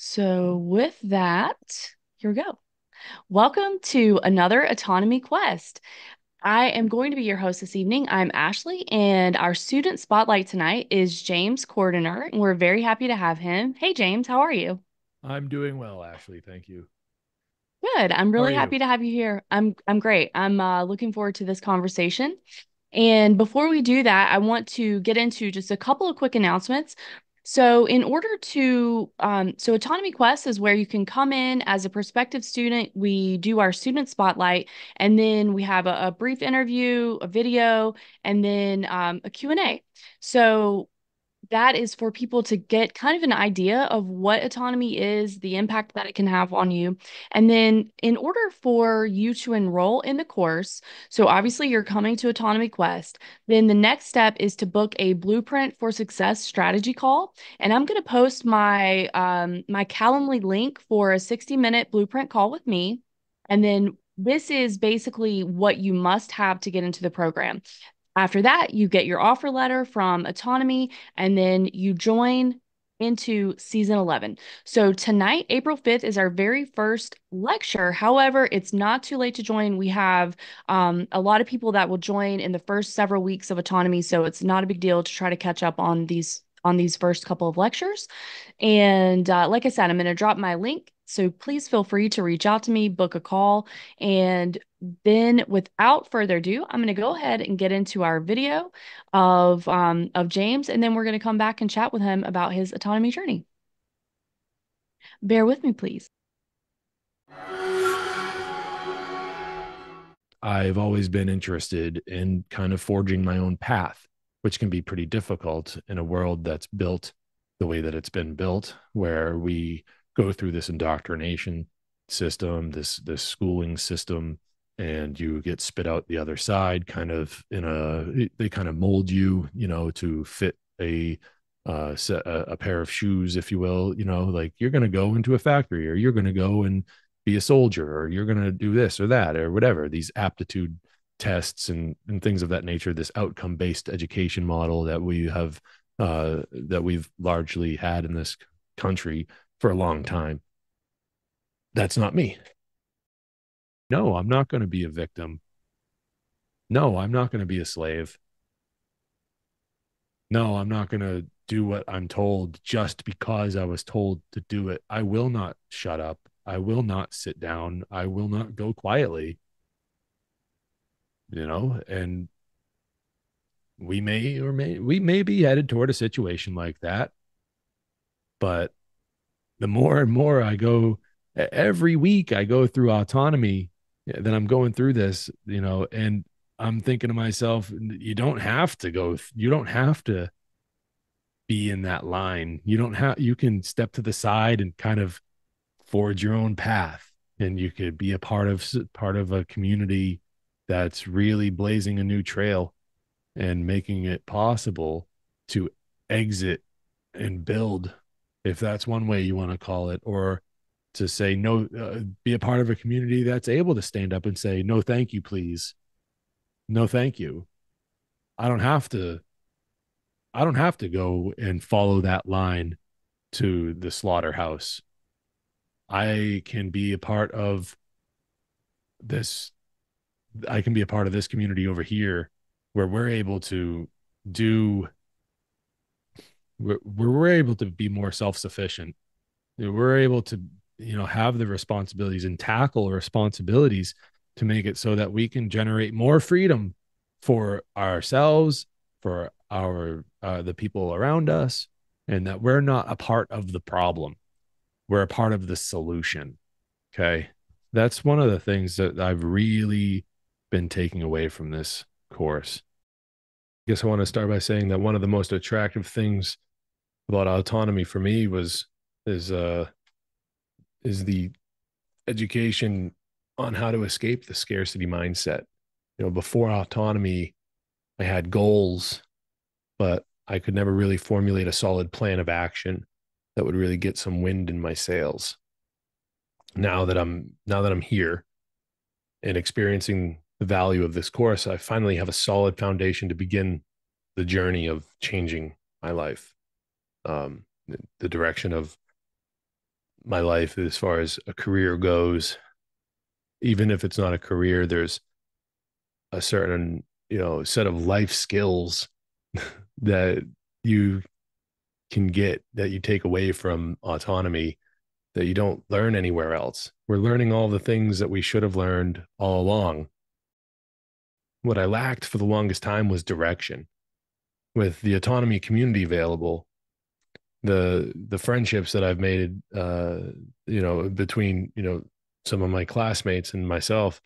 So, with that, here we go. Welcome to another Autonomy Quest. I am going to be your host this evening. I'm Ashley, and our student spotlight tonight is James Cordiner, and we're very happy to have him. Hey, James, how are you? I'm doing well, Ashley. Thank you. Good. I'm How are really you? happy to have you here. I'm great. I'm looking forward to this conversation. And before we do that, I want to get into just a couple of quick announcements. So, in order to, Autonomy Quest is where you can come in as a prospective student. We do our student spotlight, and then we have a brief interview, a video, and then a Q&A. So, that is for people to get kind of an idea of what autonomy is, the impact that it can have on you. And then, in order for you to enroll in the course, so obviously you're coming to Autonomy Quest, then the next step is to book a Blueprint for Success strategy call. And I'm going to post my Calendly link for a 60-minute blueprint call with me. And then this is basically what you must have to get into the program. After that, you get your offer letter from Autonomy, and then you join into season 11. So tonight, April 5th, is our very first lecture. However, it's not too late to join. We have a lot of people that will join in the first several weeks of Autonomy, so it's not a big deal to try to catch up on these first couple of lectures. And like I said, I'm going to drop my link. So please feel free to reach out to me, book a call. And then without further ado, I'm going to go ahead and get into our video of James, and then we're going to come back and chat with him about his autonomy journey. Bear with me, please. I've always been interested in kind of forging my own path, which can be pretty difficult in a world that's built the way that it's been built, where we go through this indoctrination system, this schooling system, and you get spit out the other side, kind of they kind of mold you, to fit a pair of shoes, if you will. Like you're going to go into a factory, or you're going to go and be a soldier, or you're going to do this or that or whatever, these aptitude tests and things of that nature, this outcome based education model that we've largely had in this country for a long time. That's not me. No, I'm not going to be a victim. No, I'm not going to be a slave. No, I'm not going to do what I'm told just because I was told to do it. I will not shut up. I will not sit down. I will not go quietly, and we may be headed toward a situation like that, but the more and more I go, every week I go through autonomy, then I'm going through this, and I'm thinking to myself, you don't have to be in that line. You can step to the side and kind of forge your own path, and you could be a part of a community that's really blazing a new trail and making it possible to exit and build, if that's one way you want to call it, or to say no, be a part of a community that's able to stand up and say no thank you, please. No thank you. I don't have to i don't have to go and follow that line to the slaughterhouse. I can be a part of this. I can be a part of this community over here, where we're able to do we're able to be more self-sufficient. We're able to, have the responsibilities and tackle responsibilities to make it so that we can generate more freedom for ourselves, for our the people around us, and that we're not a part of the problem. We're a part of the solution. Okay. That's one of the things that I've really been taking away from this course. I guess I want to start by saying that one of the most attractive things about autonomy for me is uh is the education on how to escape the scarcity mindset. Before autonomy, I had goals, but I could never really formulate a solid plan of action that would really get some wind in my sails. Now that I'm here and experiencing the value of this course, I finally have a solid foundation to begin the journey of changing my life, the direction of my life as far as a career goes. Even if it's not a career, there's a certain, set of life skills that you can get that you take away from autonomy that you don't learn anywhere else. We're learning all the things that we should have learned all along. What I lacked for the longest time was direction. With the autonomy community available, the friendships that I've made, between some of my classmates and myself,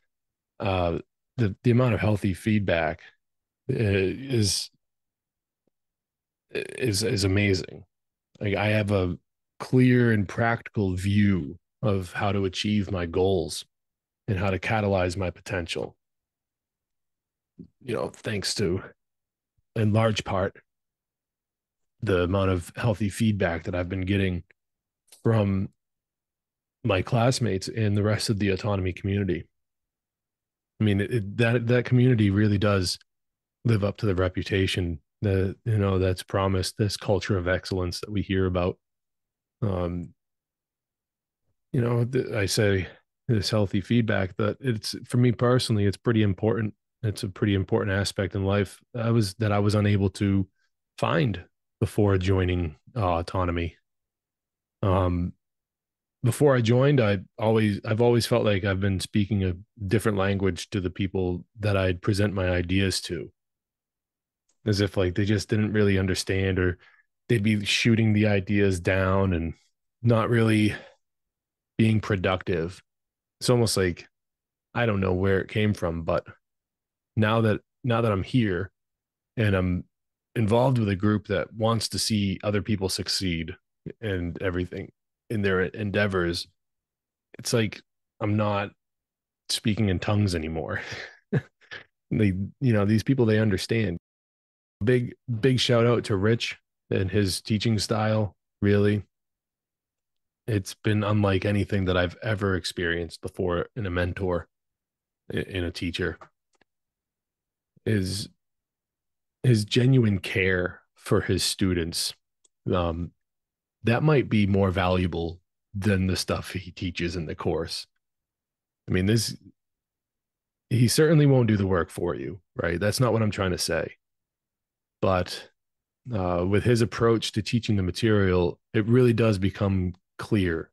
uh, the amount of healthy feedback is is amazing. Like I have a clear and practical view of how to achieve my goals and how to catalyze my potential. Thanks to, in large part, the amount of healthy feedback that I've been getting from my classmates and the rest of the autonomy community. I mean, that community really does live up to the reputation that that's promised. This culture of excellence that we hear about. Um, I say this healthy feedback that it's for me personally, it's pretty important. It's a pretty important aspect in life. I was unable to find before joining autonomy. Um, Before I joined, I've always felt like I've been speaking a different language to the people that I'd present my ideas to, as if like they just didn't really understand, or they'd be shooting the ideas down and not really being productive. It's almost like I don't know where it came from, but now that I'm here and I'm involved with a group that wants to see other people succeed and everything in their endeavors, it's like I'm not speaking in tongues anymore. they, these people, they understand. Big shout out to Rich and his teaching style. Really, it's been unlike anything that I've ever experienced before in a mentor, in a teacher. Is his genuine care for his students. Um, that might be more valuable than the stuff he teaches in the course. I mean, this he certainly won't do the work for you, right? That's not what I'm trying to say. But with his approach to teaching the material, it really does become clear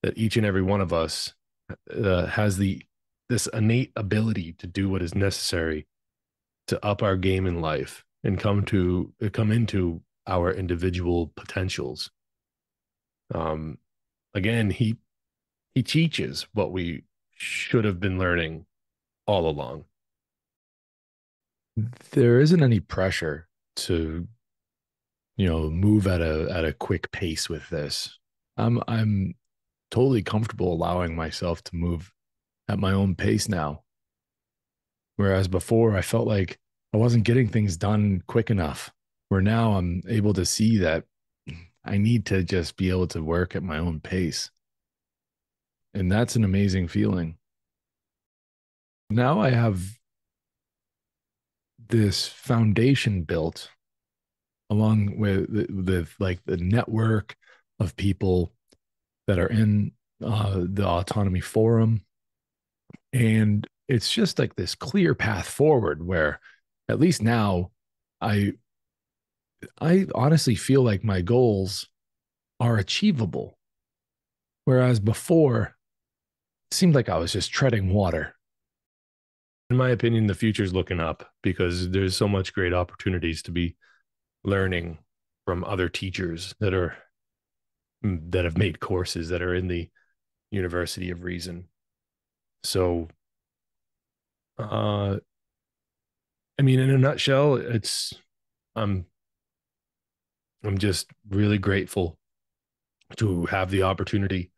that each and every one of us has this innate ability to do what is necessary to up our game in life and come into our individual potentials. Um, Again, he teaches what we should have been learning all along. There isn't any pressure to move at a quick pace with this. I'm totally comfortable allowing myself to move at my own pace now. Whereas before I felt like I wasn't getting things done quick enough. Where now I'm able to see that I need to just be able to work at my own pace. And that's an amazing feeling. Now I have this foundation built along with like the network of people that are in the autonomy forum, and it's just like this clear path forward where at least now i I honestly feel like my goals are achievable, whereas before it seemed like I was just treading water. In my opinion, the future's looking up because there's so much great opportunities to be learning from other teachers that have made courses that are in the University of Reason. So, uh, I mean, in a nutshell, I'm I'm just really grateful to have the opportunity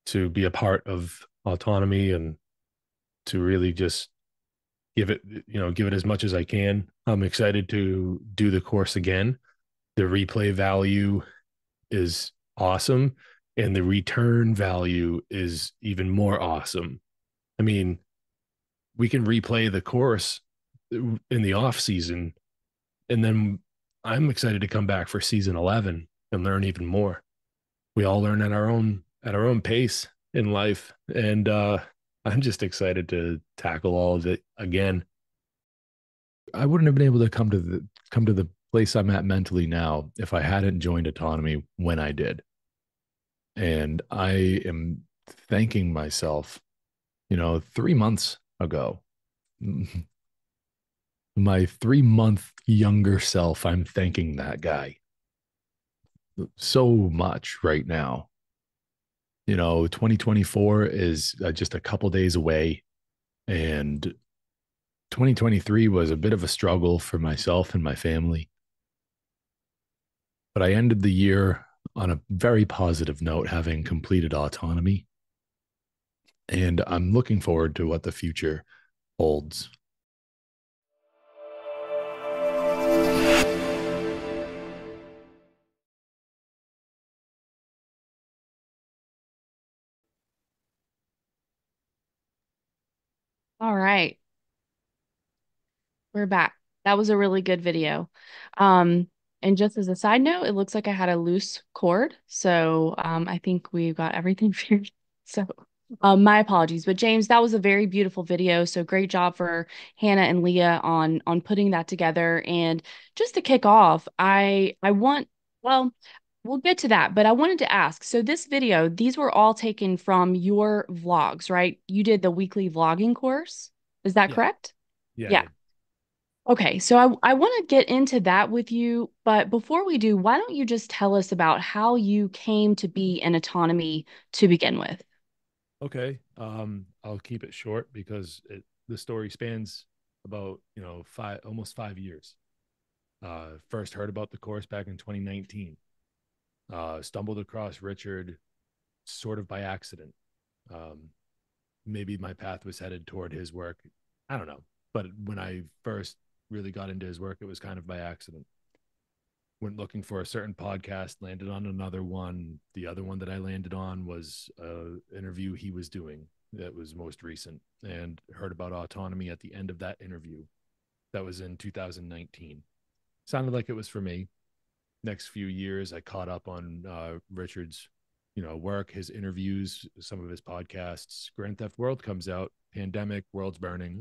to be a part of autonomy and to really just give it as much as I can. I'm excited to do the course again. The replay value is awesome, and the return value is even more awesome. I mean, we can replay the course in the off season, and then I'm excited to come back for season 11 and learn even more. We all learn at our own at our own pace in life. And I'm just excited to tackle all of it again. I wouldn't have been able to come to the place I'm at mentally now if I hadn't joined autonomy when I did. And I am thanking myself, 3 months ago, my 3 month younger self, I'm thanking that guy so much right now. 2024 is just a couple days away, and 2023 was a bit of a struggle for myself and my family. But I ended the year on a very positive note, having completed autonomy. And I'm looking forward to what the future holds. All right, we're back. That was a really good video. Um, and just as a side note, it looks like I had a loose cord, so I think we got everything figured. So, my apologies. But James, that was a very beautiful video. So great job for Hannah and Leah on putting that together. And just to kick off, I want, well, we'll get to that, but I wanted to ask. So this video, these were all taken from your vlogs, right? You did the weekly vlogging course. Is that Yeah. correct? Yeah, I Yeah. did. Okay, so I want to get into that with you, but before we do, why don't you just tell us about how you came to be in autonomy to begin with? Okay. I'll keep it short because the story spans about, almost 5 years. First heard about the course back in 2019. Stumbled across Richard sort of by accident. Um, Maybe my path was headed toward his work. I don't know. But when I first really got into his work, it was kind of by accident. Went looking for a certain podcast, landed on another one. The other one that I landed on was an interview he was doing that was most recent, and heard about autonomy at the end of that interview. That was in 2019. Sounded like it was for me. Next few years, I caught up on Richard's, work, his interviews, some of his podcasts. Grand Theft World comes out, pandemic, world's burning,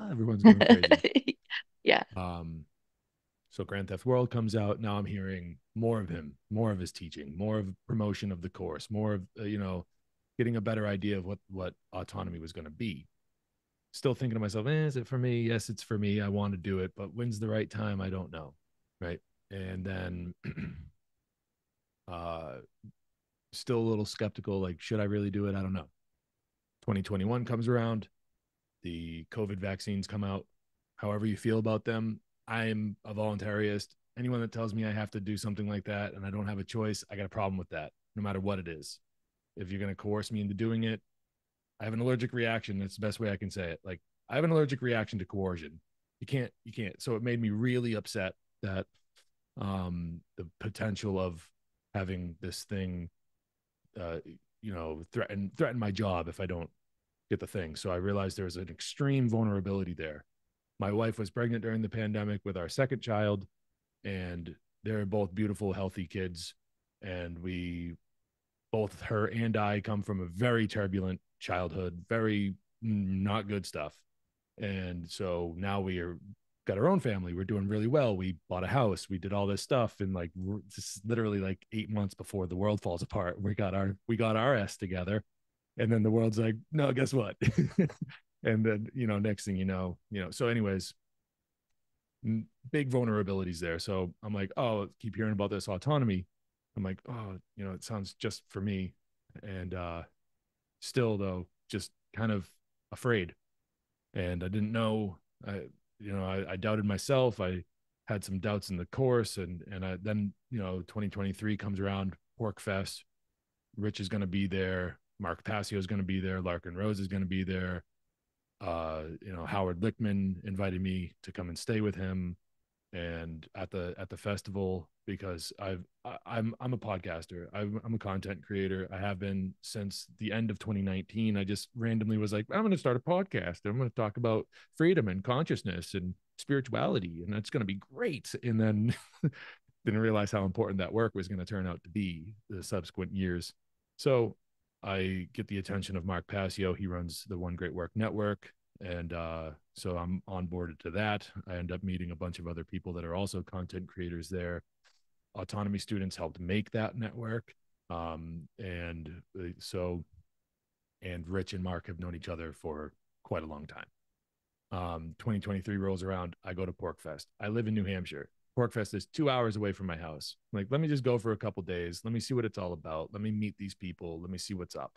everyone's going crazy. Yeah. Um, so Grand Theft World comes out. Now I'm hearing more of him, more of his teaching, more of promotion of the course, more of getting a better idea of what autonomy was going to be. Still thinking to myself, is it for me? Yes, it's for me. I want to do it, but when's the right time? I don't know. Right. And then uh still a little skeptical, like, should I really do it? I don't know. 2021 comes around, the COVID vaccines come out. However you feel about them, I'm a voluntarist. Anyone that tells me I have to do something like that and I don't have a choice, I got a problem with that, no matter what it is. If you're going to coerce me into doing it, I have an allergic reaction. That's the best way I can say it. Like, I have an allergic reaction to coercion. You can't. So it made me really upset that the potential of having this thing threaten my job if I don't get the thing. So I realized there was an extreme vulnerability there. My wife was pregnant during the pandemic with our second child, and they're both beautiful, healthy kids. And we both, her and I, come from a very turbulent childhood, very not good stuff. And so now we are got our own family. We're doing really well. We bought a house. We did all this stuff, and like, just literally like 8 months before the world falls apart, we got our s together, and then the world's like, no, guess what? And then next thing so anyways, big vulnerabilities there. So I'm like, oh, keep hearing about this autonomy. I'm like, oh, it sounds just for me. And still though, just kind of afraid. And I didn't know. I doubted myself. I had some doubts in the course, and then 2023 comes around, Pork Fest. Rich is going to be there. Mark Passio is going to be there. Larkin Rose is going to be there. Howard Lickman invited me to come and stay with him and at the festival, because I'm a podcaster. I'm a content creator. I have been since the end of 2019. I just randomly was like, I'm going to start a podcast. I'm going to talk about freedom and consciousness and spirituality, and that's going to be great. And then didn't realize how important that work was going to turn out to be the subsequent years. So I get the attention of Mark Passio. He runs the One Great Work Network. And so I'm onboarded to that. I end up meeting a bunch of other people that are also content creators there. Autonomy students helped make that network. And so, and Rich and Mark have known each other for quite a long time. 2023 rolls around. I go to PorkFest. I live in New Hampshire. PorkFest is 2 hours away from my house. I'm like, let me just go for a couple days. Let me see what it's all about. Let me meet these people. Let me see what's up.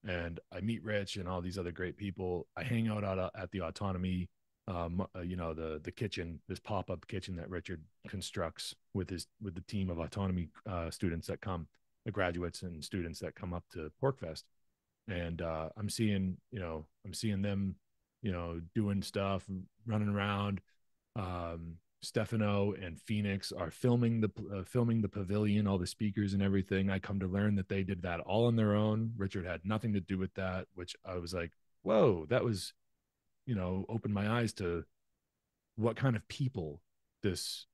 And I meet Rich and all these other great people. I hang out at the Autonomy, the kitchen, this pop up kitchen that Richard constructs with the team of Autonomy students that come, the graduates and students that come up to PorkFest. And I'm seeing them, doing stuff, running around. Stefano and Phoenix are filming the pavilion, all the speakers and everything. I come to learn that they did that all on their own. Richard had nothing to do with that, which I was like, whoa, that was, opened my eyes to what kind of people this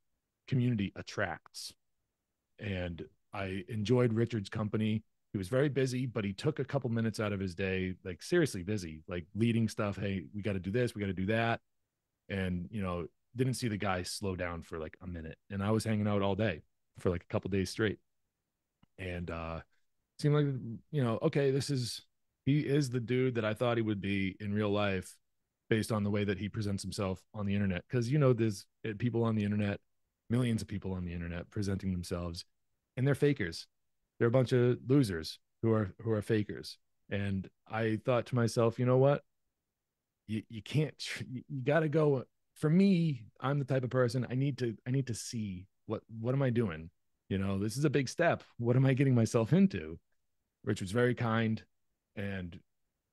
community attracts. And I enjoyed Richard's company. He was very busy, but he took a couple minutes out of his day, like seriously busy, like leading stuff. Hey, we got to do this, we got to do that. And, didn't see the guy slow down for like a minute. And I was hanging out all day for like a couple days straight. And seemed like, okay, he is the dude that I thought he would be in real life based on the way that he presents himself on the internet. Cause there's people on the internet, millions of people on the internet presenting themselves, and they're fakers. They're a bunch of losers who are fakers. And I thought to myself, you know what? You can't, you got to go. For me, I'm the type of person I need to see what am I doing? This is a big step. What am I getting myself into? Rich was very kind, and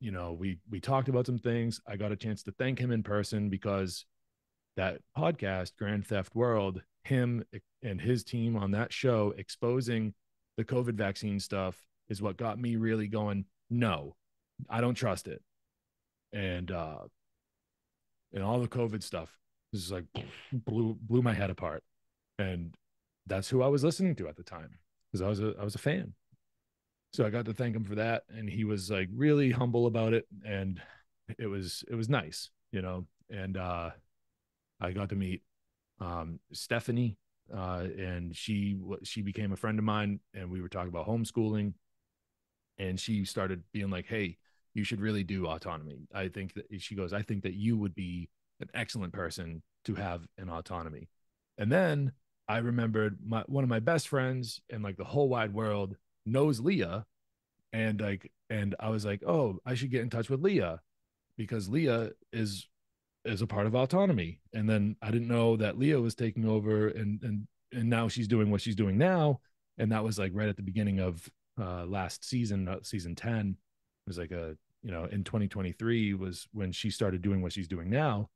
we talked about some things. I got a chance to thank him in person because that podcast, Grand Theft World, him and his team on that show exposing the COVID vaccine stuff is what got me really going, no, I don't trust it. And all the COVID stuff is like blew my head apart. And that's who I was listening to at the time because I was a fan. So I got to thank him for that, and he was like really humble about it, and it was nice. And I got to meet Stephanie, and she became a friend of mine, and we were talking about homeschooling, and she started being like, "Hey, you should really do autonomy." I think that she goes, "I think that you would be an excellent person to have an autonomy." And then I remembered one of my best friends in like the whole wide world knows Leah, and I was like, "Oh, I should get in touch with Leah because Leah is a part of autonomy." And then I didn't know that Leah was taking over, and now she's doing what she's doing now. And that was like right at the beginning of last season, season 10. It was like in 2023 was when she started doing what she's doing now.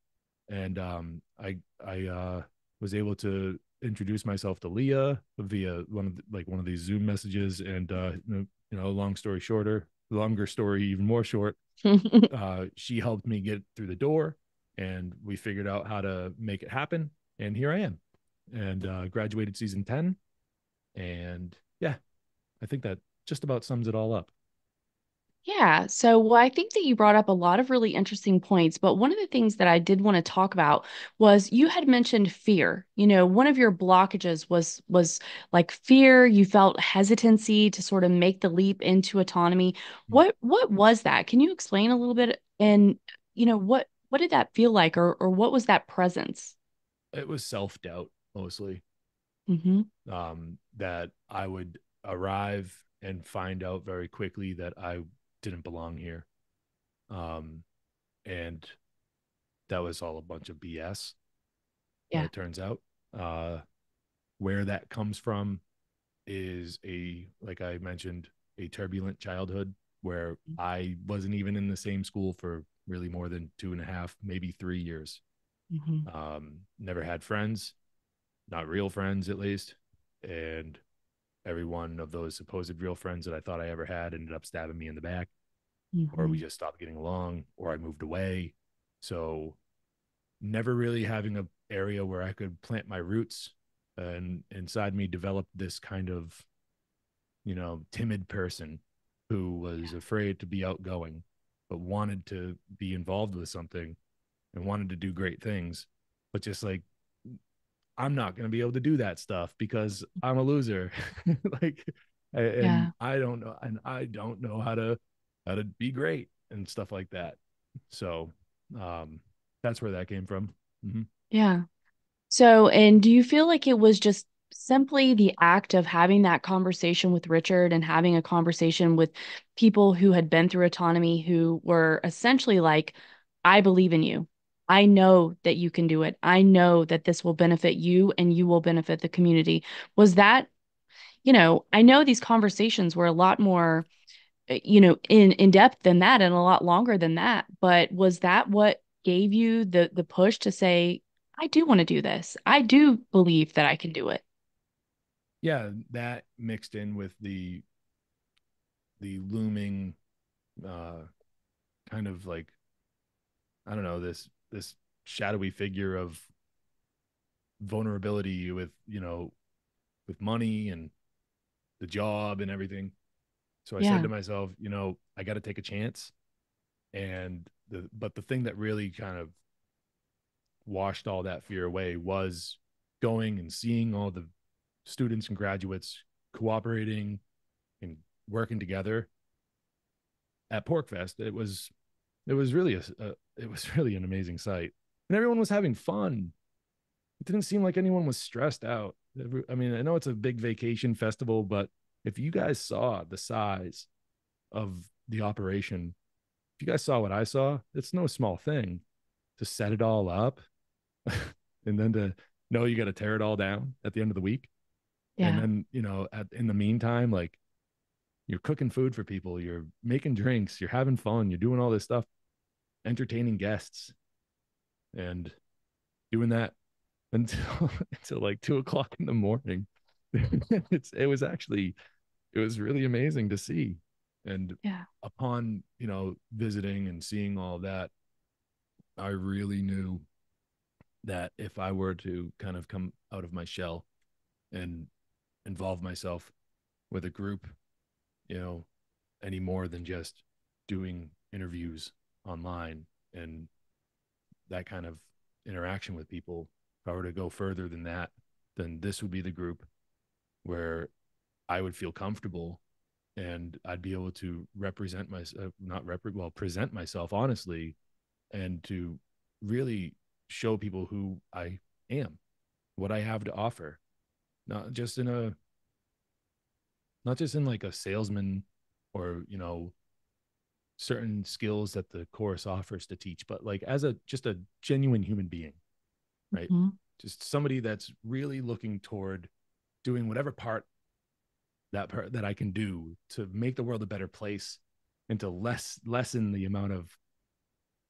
And I was able to introduce myself to Leah via one of these Zoom messages, and longer story even more short. She helped me get through the door, and we figured out how to make it happen. And here I am, and graduated season 10. And yeah, I think that just about sums it all up. Yeah. So, well, I think that you brought up a lot of really interesting points, but one of the things that I did want to talk about was you had mentioned fear. One of your blockages was like fear. You felt hesitancy to sort of make the leap into autonomy. What was that? Can you explain a little bit? And what did that feel like, or what was that presence? It was self-doubt mostly, Mm-hmm. that I would arrive and find out very quickly that I didn't belong here. Um, and that was all a bunch of BS, Yeah. it turns out. Uh, where that comes from is like I mentioned, a turbulent childhood where I wasn't even in the same school for really more than 2.5, maybe 3 years. Mm-hmm. Never had friends, not real friends at least. And every one of those supposed real friends that I thought I ever had ended up stabbing me in the back, or we Mm-hmm. just stopped getting along, or I moved away. So never really having a area where I could plant my roots, and inside me developed this kind of, timid person who was afraid to be outgoing, but wanted to be involved with something and wanted to do great things, but just like, I'm not going to be able to do that stuff because I'm a loser. Like, Yeah. and I don't know how to be great and stuff like that. So, um, that's where that came from. Mm-hmm. Yeah. So, and do you feel like it was just simply the act of having that conversation with Richard and having a conversation with people who had been through autonomy who were essentially like, I believe in you. I know that you can do it. I know that this will benefit you and you will benefit the community. Was that, I know these conversations were a lot more, in depth than that and a lot longer than that, but was that what gave you the push to say, I do want to do this. I do believe that I can do it. Yeah, that mixed in with the looming, uh, kind of like, I don't know, this shadowy figure of vulnerability with, with money and the job and everything. So I said Yeah. to myself, I got to take a chance. And the thing that really kind of washed all that fear away was going and seeing all the students and graduates cooperating and working together at Porkfest. It was really it was really an amazing sight, and everyone was having fun. It didn't seem like anyone was stressed out. I mean, I know it's a big vacation festival, but if you guys saw the size of the operation, if you guys saw what I saw, it's no small thing to set it all up and then to know you got to tear it all down at the end of the week. And Yeah. then, in the meantime, like, you're cooking food for people, you're making drinks, you're having fun, you're doing all this stuff, entertaining guests, and doing that until until like 2 o'clock in the morning. It was really amazing to see. And Yeah. upon, visiting and seeing all that, I really knew that if I were to kind of come out of my shell and involve myself with a group, you know, any more than just doing interviews online and that kind of interaction with people, if I were to go further than that, then this would be the group where I would feel comfortable and I'd be able to represent myself, not well, present myself honestly, and to really show people who I am, what I have to offer, not just in a, not just in like a salesman or, certain skills that the course offers to teach, but like as a, just a genuine human being, right? Mhm. Just somebody that's really looking toward doing whatever part that I can do to make the world a better place and to lessen the amount of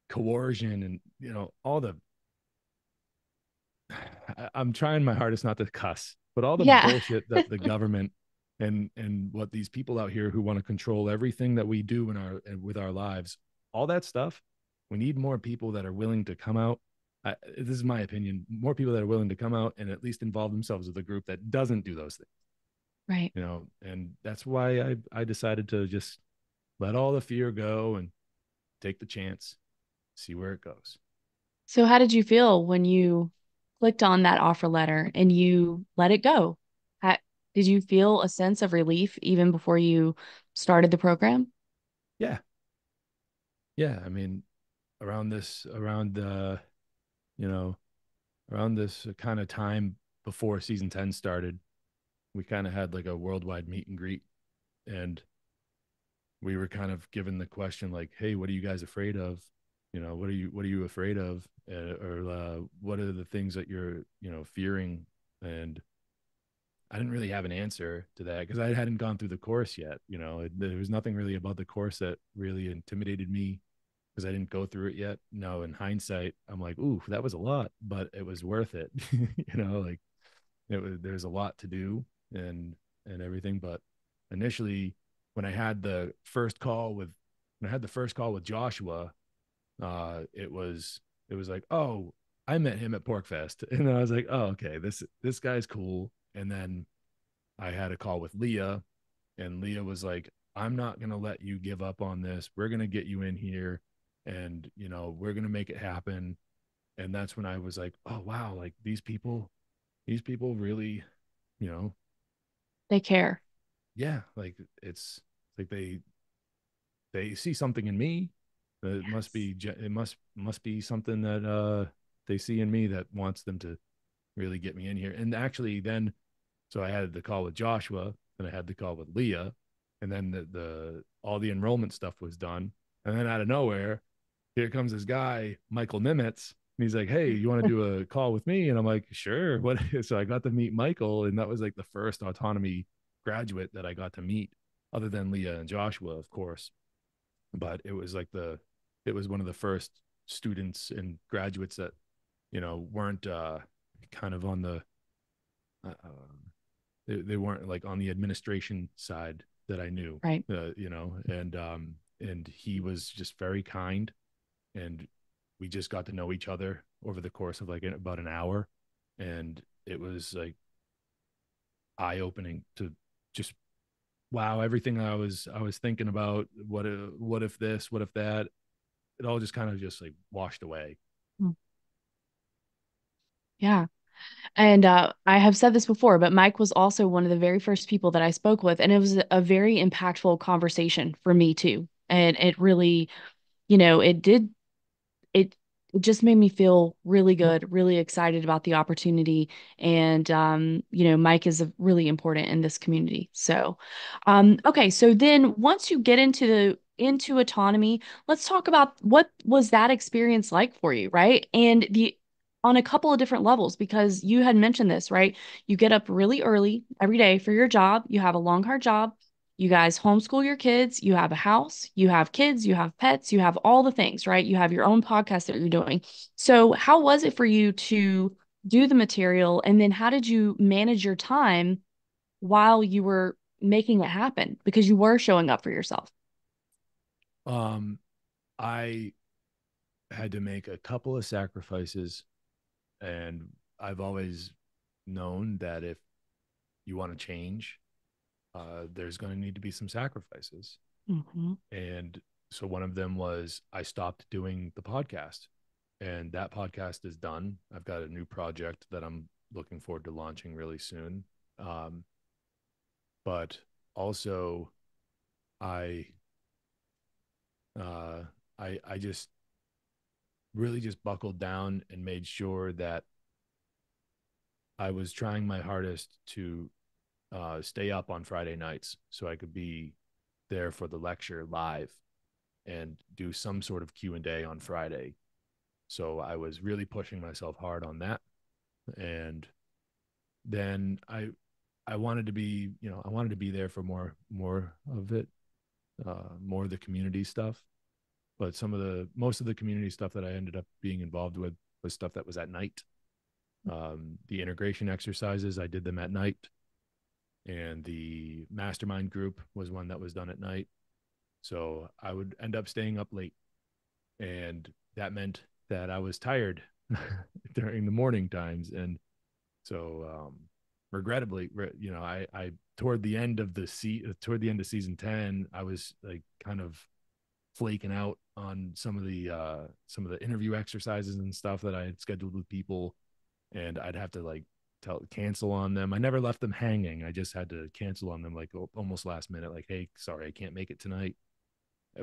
coercion and, all the, I'm trying my hardest not to cuss, but all the Yeah. bullshit that the government and what these people out here who want to control everything that we do in our with our lives, all that stuff. We need more people that are willing to come out. This is my opinion. More people that are willing to come out and at least involve themselves with a group that doesn't do those things. Right. And that's why I decided to just let all the fear go and take the chance, see where it goes. So how did you feel when you clicked on that offer letter and you let it go? How, did you feel a sense of relief even before you started the program? Yeah, yeah. I mean, around this, around the, you know, around this kind of time before season 10 started, we kind of had like a worldwide meet and greet, and we were kind of given the question like, hey, what are you guys afraid of? What are you afraid of? Or what are the things that you're, fearing? And I didn't really have an answer to that because I hadn't gone through the course yet. There was nothing really about the course that really intimidated me because I didn't go through it yet. No, in hindsight, I'm like, ooh, that was a lot, but it was worth it. Like, there's a lot to do and everything. But initially, when I had the first call with Joshua, it was like, oh, I met him at Porkfest, and then I was like, oh, okay, this guy's cool. And then I had a call with Leah, and Leah was like, I'm not going to let you give up on this. We're going to get you in here and, we're going to make it happen. And that's when I was like, oh, wow, like these people really, you know, They care. yeah, like it's like they see something in me. It must Yes. be, it must be something that they see in me that wants them to really get me in here. And actually, then so I had the call with Joshua, and I had the call with Leah, and then the all the enrollment stuff was done. And then out of nowhere, here comes this guy, Michael Nimitz, and he's like, "Hey, you want to do a call with me?" And I'm like, "Sure." What? So I got to meet Michael, and that was like the first autonomy graduate that I got to meet, other than Leah and Joshua, of course. But it was one of the first students and graduates that weren't kind of on the they weren't like on the administration side that I knew, Right. and he was just very kind, and we just got to know each other over the course of like about an hour, and it was like eye opening to just wow, everything I was thinking about, what if this, what if that, it all just kind of just like washed away. Mm. Yeah. And I have said this before, but Mike was also one of the very first people that I spoke with, and it was a very impactful conversation for me too. And it really, it did it it just made me feel really good, really excited about the opportunity. And Mike is really important in this community. So, okay, so then once you get into autonomy, let's talk about what was that experience like for you, right? And the on a couple of different levels, because you had mentioned this, right? You get up really early every day for your job. You have a long, hard job. You guys homeschool your kids, you have a house, you have kids, you have pets, you have all the things, right? You have your own podcast that you're doing. So, how was it for you to do the material? And then, how did you manage your time while you were making it happen? Because you were showing up for yourself. um I had to make a couple of sacrifices, and I've always known that if you want to change, there's going to need to be some sacrifices. Hmm. And so one of them was I stopped doing the podcast, and that podcast is done. I've got a new project that I'm looking forward to launching really soon. Um, but also, I, uh, I just really just buckled down and made sure that I was trying my hardest to stay up on Friday nights so I could be there for the lecture live and do some sort of Q&A on Friday. So I was really pushing myself hard on that. And then I wanted to be, I wanted to be there for more of it, more of the community stuff. But most of the community stuff that I ended up being involved with was stuff that was at night. The integration exercises, I did them at night, and the mastermind group was one that was done at night. So I would end up staying up late, and that meant that I was tired during the morning times. And so, regrettably, I toward the end of season 10, I was like kind of flaking out on some of the interview exercises and stuff that I had scheduled with people, and I'd have to like cancel on them. I never left them hanging. I just had to cancel on them like almost last minute, like, hey, sorry, I can't make it tonight.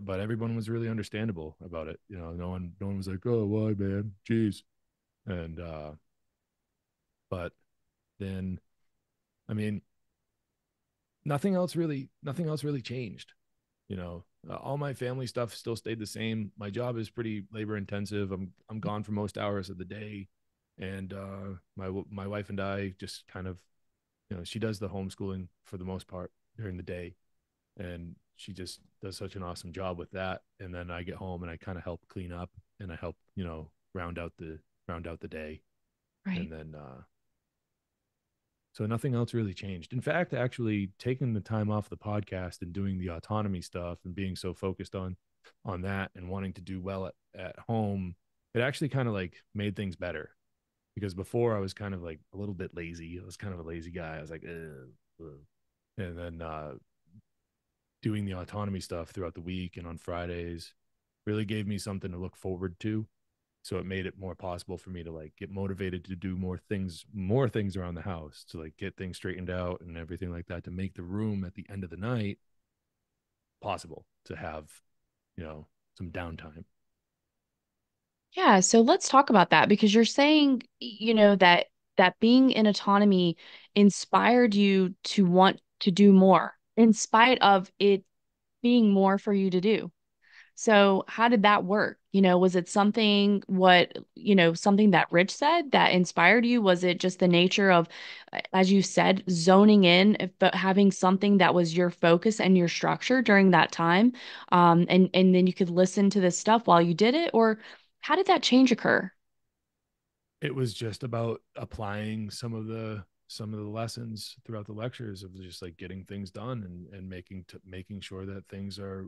But everyone was really understandable about it. No one was like, oh, why, man? Jeez. And but then, I mean, nothing else really changed. All my family stuff still stayed the same. My job is pretty labor intensive. I'm gone for most hours of the day, and my wife and I just kind of, she does the homeschooling for the most part during the day, and she just does such an awesome job with that. And then I get home and I kind of help clean up, and I help round out the day, Right. and then so nothing else really changed. In fact, actually taking the time off the podcast and doing the autonomy stuff and being so focused on that and wanting to do well at home, it actually kind of like made things better, because before I was kind of like a little bit lazy. I was kind of a lazy guy. I was like, ugh, ugh. And then doing the autonomy stuff throughout the week and on Fridays really gave me something to look forward to. So it made it more possible for me to like get motivated to do more things around the house, to like get things straightened out and everything like that, to make the room at the end of the night possible to have, you know, some downtime. Yeah, so let's talk about that because you're saying, that being in autonomy inspired you to want to do more in spite of it being more for you to do. So how did that work? Was it something that Rich said that inspired you? Was it just the nature of, as you said, zoning in, but having something that was your focus and your structure during that time? And then you could listen to this stuff while you did it, or how did that change occur? It was just about applying some of the lessons throughout the lectures of just like getting things done and making sure that things are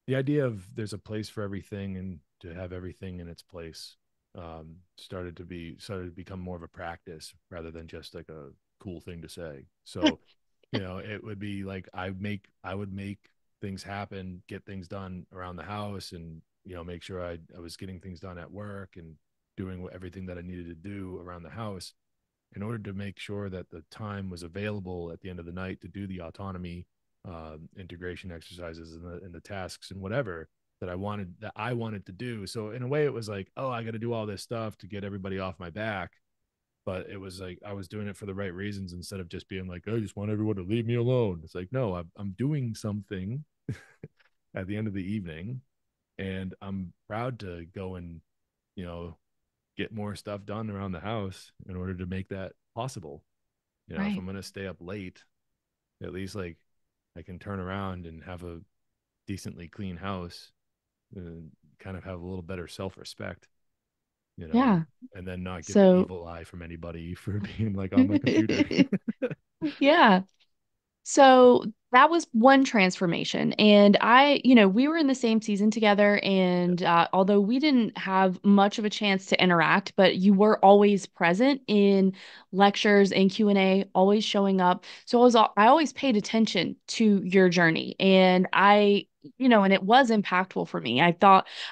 the idea of there's a place for everything and to have everything in its place started to become more of a practice rather than just like a cool thing to say. So, it would be like I would make things happen, get things done around the house, and make sure I was getting things done at work and doing everything that I needed to do around the house in order to make sure that the time was available at the end of the night to do the autonomy integration exercises and the tasks and whatever that I wanted to do. So in a way, it was like, oh, I got to do all this stuff to get everybody off my back. But it was like I was doing it for the right reasons instead of just being like, I just want everyone to leave me alone. It's like, no, I'm doing something at the end of the evening, and I'm proud to go and you know get more stuff done around the house in order to make that possible. If Right. I'm going to stay up late, at least like I can turn around and have a decently clean house and kind of have a little better self-respect, you know, Yeah. and then not get the So, evil eye from anybody for being like on my computer. yeah. So that was one transformation. And we were in the same season together. And although we didn't have much of a chance to interact, but you were always present in lectures and Q&A, always showing up. So I always paid attention to your journey. And and it was impactful for me. I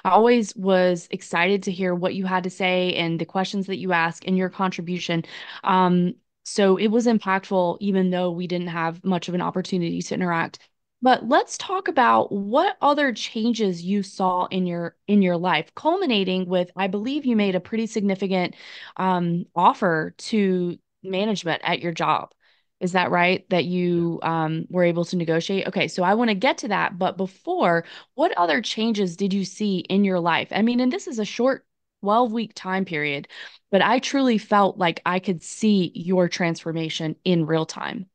always was excited to hear what you had to say and the questions that you asked and your contribution. Um, so it was impactful, even though we didn't have much of an opportunity to interact. But let's talk about what other changes you saw in your life, culminating with, I believe you made a pretty significant offer to management at your job. Is that right? That Yeah. you were able to negotiate? Okay, so I want to get to that. But before, what other changes did you see in your life? I mean, and this is a short 12-week time period, but I truly felt like I could see your transformation in real time.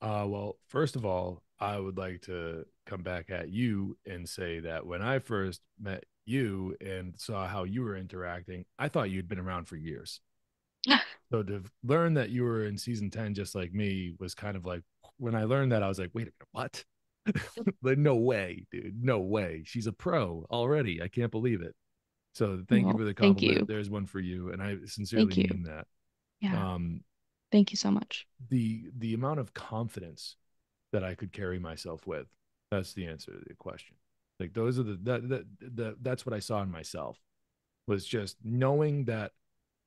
Well, first of all, I would like to come back at you and say that when I first met you and saw how you were interacting, I thought you'd been around for years. So to learn that you were in season 10 just like me was kind of like when I learned that I was like, wait a minute, what? Like, no way, dude. No way. She's a pro already. I can't believe it. So thank you Well, for the thank compliment. you. There's one for you. And I sincerely Thank you. mean that. Yeah. Um, Thank you so much. the amount of confidence that I could carry myself with, that's the answer to the question. Like those are that's what I saw in myself was just knowing that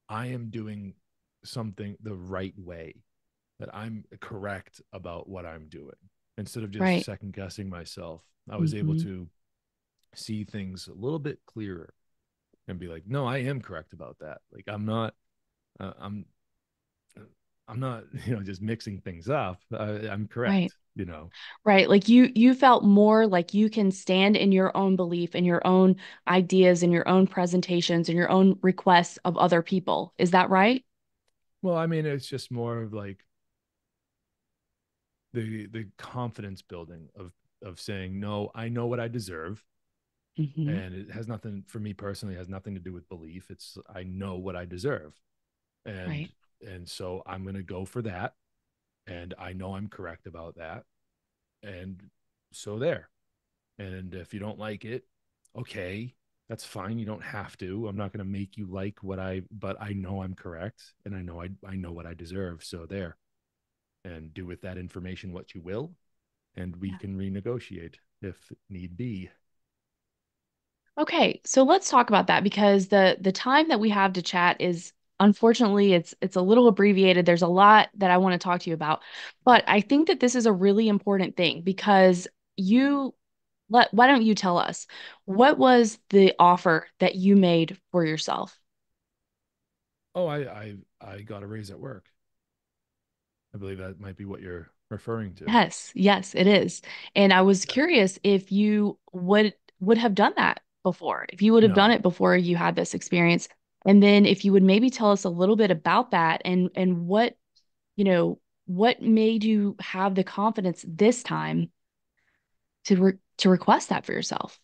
I am doing something the right way, that I'm correct about what I'm doing. Instead of just Right. second guessing myself, I was able Hmm. to see things a little bit clearer and be like, no, I am correct about that. Like uh, I'm, I'm not, just mixing things up. I'm Right. correct, you know. Right. Like you felt more like you can stand in your own belief and your own ideas and your own presentations and your own requests of other people. Is that right? Well, I mean, it's just more of like the confidence building of saying, no, I know what I deserve. Hmm. And it has nothing for me personally, has nothing to do with belief. It's I know what I deserve. And Right. and so I'm gonna go for that. And I know I'm correct about that. And so there. And if you don't like it, okay, that's fine. You don't have to. I'm not gonna make you like but I know I'm correct and I know what I deserve. So there. And do with that information what you will. and we Yeah. can renegotiate if need be. Okay, so let's talk about that because the time that we have to chat is unfortunately it's a little abbreviated. There's a lot that I want to talk to you about. But I think that this is a really important thing because you why don't you tell us what was the offer that you made for yourself? Oh, I got a raise at work. I believe that might be what you're referring to. Yes, yes, it is. And I was Yeah. curious if you would have done that before, if you would have done No. it before you had this experience. And then if you would maybe tell us a little bit about that and what, what made you have the confidence this time to request that for yourself.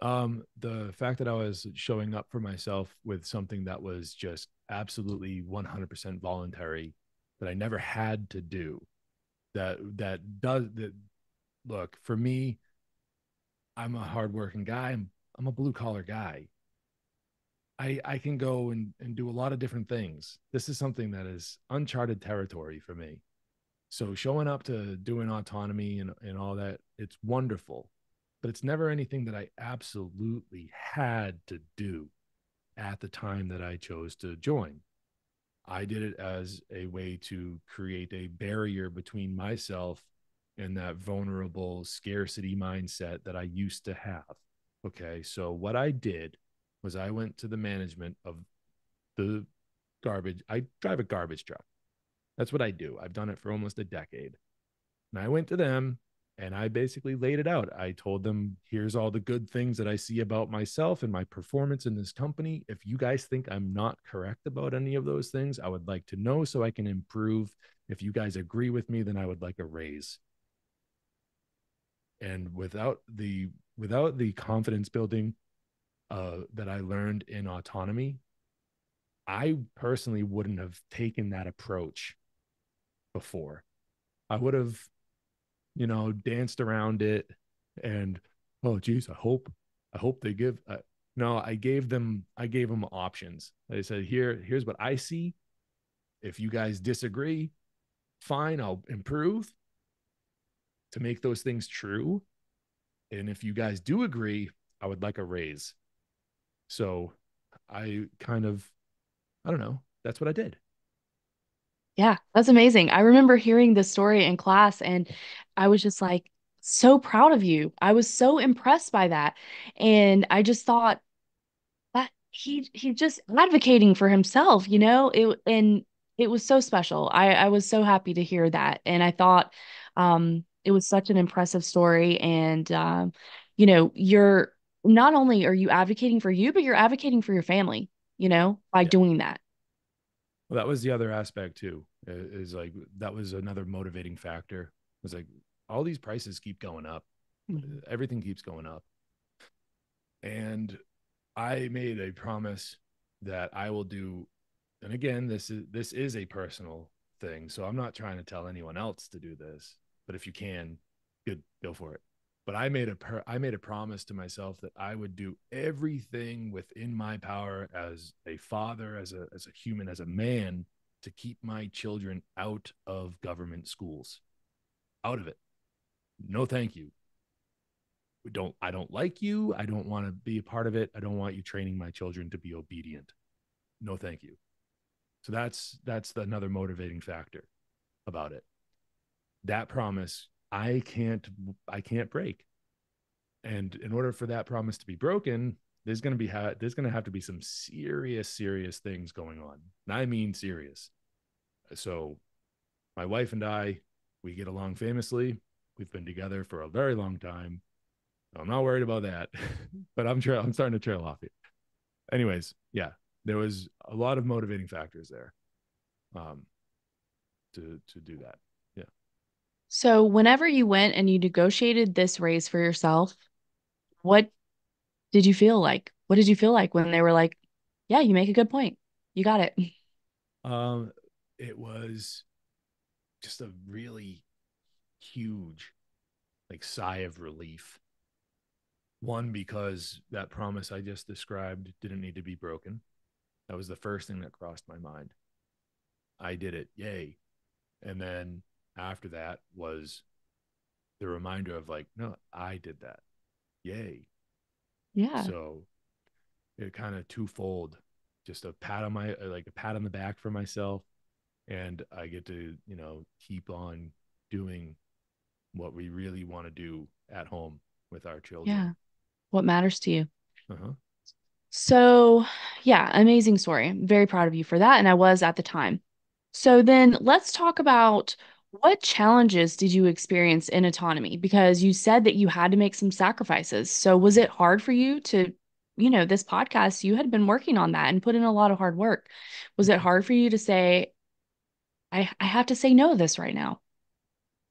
The fact that I was showing up for myself with something that was just absolutely 100% voluntary, that I never had to do, that look, for me, I'm a hardworking guy. I'm a blue collar guy. I can go and do a lot of different things. This is something that is uncharted territory for me. So showing up to doing autonomy and all that, it's wonderful, but it's never anything that I absolutely had to do at the time that I chose to join. I did it as a way to create a barrier between myself and that vulnerable scarcity mindset that I used to have. Okay. So what I did was I went to the management of the garbage. I drive a garbage truck. That's what I do. I've done it for almost a decade. And I went to them and I basically laid it out. I told them, here's all the good things that I see about myself and my performance in this company. If you guys think I'm not correct about any of those things, I would like to know so I can improve. If you guys agree with me, then I would like a raise. And without the confidence building that I learned in autonomy, I personally wouldn't have taken that approach before. I would have, danced around it and, oh geez, I hope they give no, I gave them options. I said, here's what I see. If you guys disagree, fine, I'll improve to make those things true. And if you guys do agree, I would like a raise. So I kind of, I don't know, that's what I did. Yeah, that's amazing. I remember hearing this story in class and I was just like so proud of you. I was so impressed by that. And I just thought that he just advocating for himself, and it was so special. I was so happy to hear that. And I thought it was such an impressive story. And you're not only are you advocating for you, but you're advocating for your family, by Yeah. doing that. Well, that was the other aspect too. Is like that was another motivating factor. It was like all these prices keep going up. Mhm. Everything keeps going up. And I made a promise that I will do, and again, this is a personal thing. So I'm not trying to tell anyone else to do this, but if you can, good, go for it. But I made a promise to myself that I would do everything within my power as a father, as a human, as a man, to keep my children out of government schools. Out of it. No thank you. I don't like you. I don't want to be a part of it. I don't want you training my children to be obedient. No thank you. So that's another motivating factor about it. That promise I can't break. And in order for that promise to be broken, there's going to have to be some serious things going on. And I mean serious. So my wife and I, we get along famously. We've been together for a very long time. I'm not worried about that, but I'm starting to trail off here. Anyways, yeah, there was a lot of motivating factors there, um, to do that. Yeah. So whenever you went and you negotiated this raise for yourself, what did you feel like? What did you feel like when they were like, "Yeah, you make a good point. You got it." Um, it was just a really huge like sigh of relief. One, because that promise I just described didn't need to be broken. That was the first thing that crossed my mind. I did it. Yay. And then after that was the reminder of like, no, I did that. Yay. Yeah. So it kind of twofold, just a pat on my, like a pat on the back for myself. And I get to, keep on doing what we really want to do at home with our children. Yeah. What matters to you? Uh-huh. So, yeah, amazing story. I'm very proud of you for that. And I was at the time. So then let's talk about what challenges did you experience in autonomy? Because you said that you had to make some sacrifices. So was Yeah. it hard for you to, this podcast, you had been working on that and put in a lot of hard work. Was it hard for you to say, I have to say no to this right now?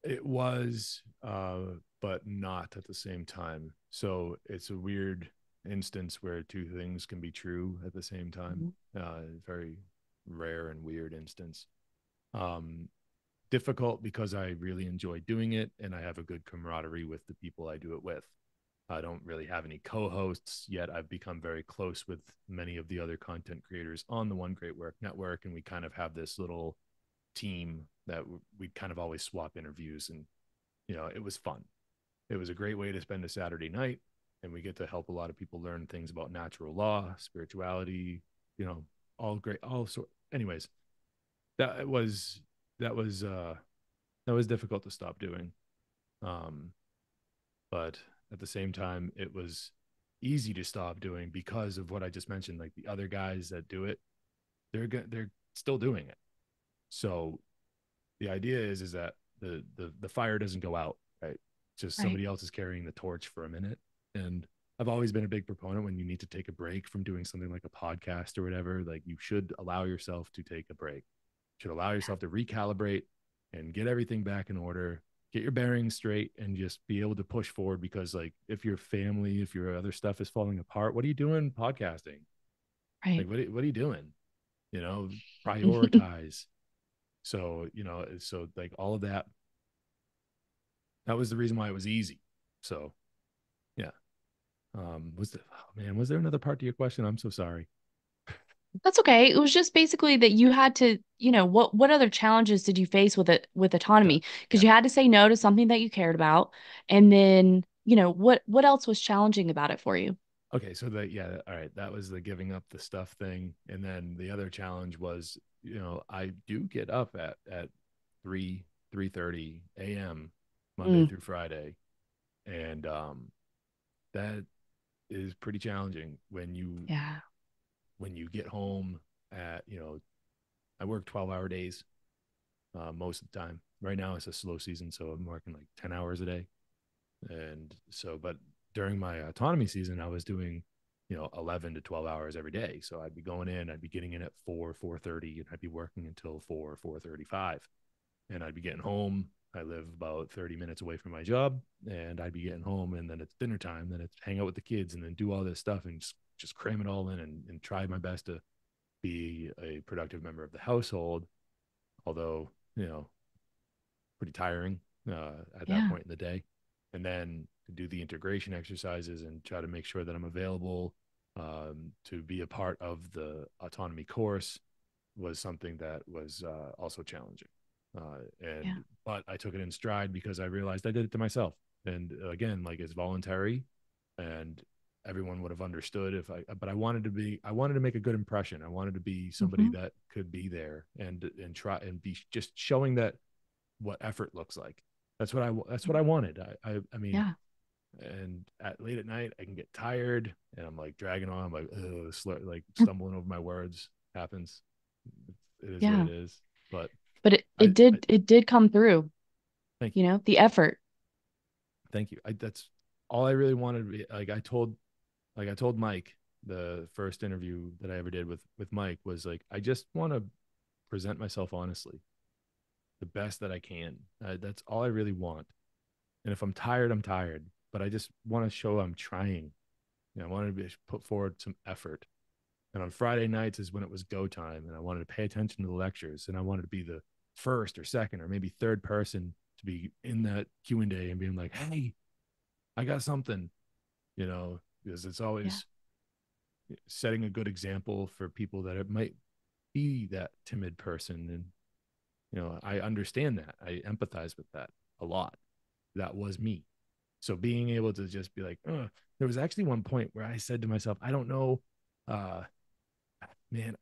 It was, but not at the same time. So it's a weird instance where two things can be true at the same time. Mhm. Very rare and weird instance. Um, Difficult because I really enjoy doing it and I have a good camaraderie with the people I do it with. I don't really have any co-hosts yet. I've become very close with many of the other content creators on the One Great Work Network, and we kind of have this little team that we kind of always swap interviews, and it was fun. It was a great way to spend a Saturday night, and we get to help a lot of people learn things about natural law, spirituality, all great, all sort. Anyways, that was that was uh that was difficult to stop doing. Um, but at the same time, it was easy to stop doing because of what I just mentioned. Like the other guys that do it, they're still doing it. So the idea is that the fire doesn't go out, right? Just Right. somebody else is carrying the torch for a minute. And I've always been a big proponent when you need to take a break from doing something like a podcast or whatever, like you should allow yourself to take a break. You should allow yourself to recalibrate and get everything back in order, get your bearings straight, and just be able to push forward. Because like if your family, if your other stuff is falling apart, what are you doing podcasting? Right. Like what are you doing? Prioritize. So, so like all of that, that was the reason why it was easy. So yeah. Was there another part to your question? I'm so sorry. That's okay. It was just basically that you had to, what other challenges did you face with it with Yeah. autonomy? Because Yeah. you had to say no to something that you cared about. And then, what else was challenging about it for you? Okay. So all right. That was the giving up the stuff thing. And then the other challenge was, I do get up at 3:30 a.m. Monday Mm, through Friday. And that is pretty challenging yeah. when you get home at, I work 12-hour days most of the time. Right now it's a slow season, so I'm working like 10 hours a day. And so, but during my autonomy season, I was doing, 11 to 12 hours every day. So I'd be going in, I'd be getting in at 4:30, and I'd be working until 4:35. And I'd be getting home. I live about 30 minutes away from my job, and I'd be getting home, and then it's dinner time, then it's hang out with the kids, and then do all this stuff, and just cram it all in, and try my best to be a productive member of the household. Although, pretty tiring at that Yeah. point in the day. And then to do the integration exercises and try to make sure that I'm available to be a part of the autonomy course was something that was also challenging. Yeah. But I took it in stride because I realized I did it to myself. And again, like it's voluntary, and everyone would have understood but I wanted to make a good impression. I wanted to be somebody Hmm. that could be there and try and be just showing that what effort looks like. That's what I wanted. I mean, Yeah. and at late at night I can get tired and I'm like dragging on. I'm like like stumbling over my words happens. It is what Yeah. it is. But But it, I, it I did it did come through, thank you, the effort. thank you. That's all I really wanted to be. Like I told Mike, the first interview that I ever did with Mike was like I just want to present myself honestly, the best that I can. That's all I really want. And if I'm tired, I'm tired. But I just want to show I'm trying. I wanted to put forward some effort. And on Friday nights is when it was go time, and I wanted to pay attention to the lectures, and I wanted to be the first or second or maybe third person to be in that Q&A and being like, "Hey, I got something," because it's Yeah. always setting a good example for people that it might be that timid person. And I understand that. I empathize with that a lot. that was me. So being able to just be like, there was actually one point where I said to myself, I don't know, uh, man,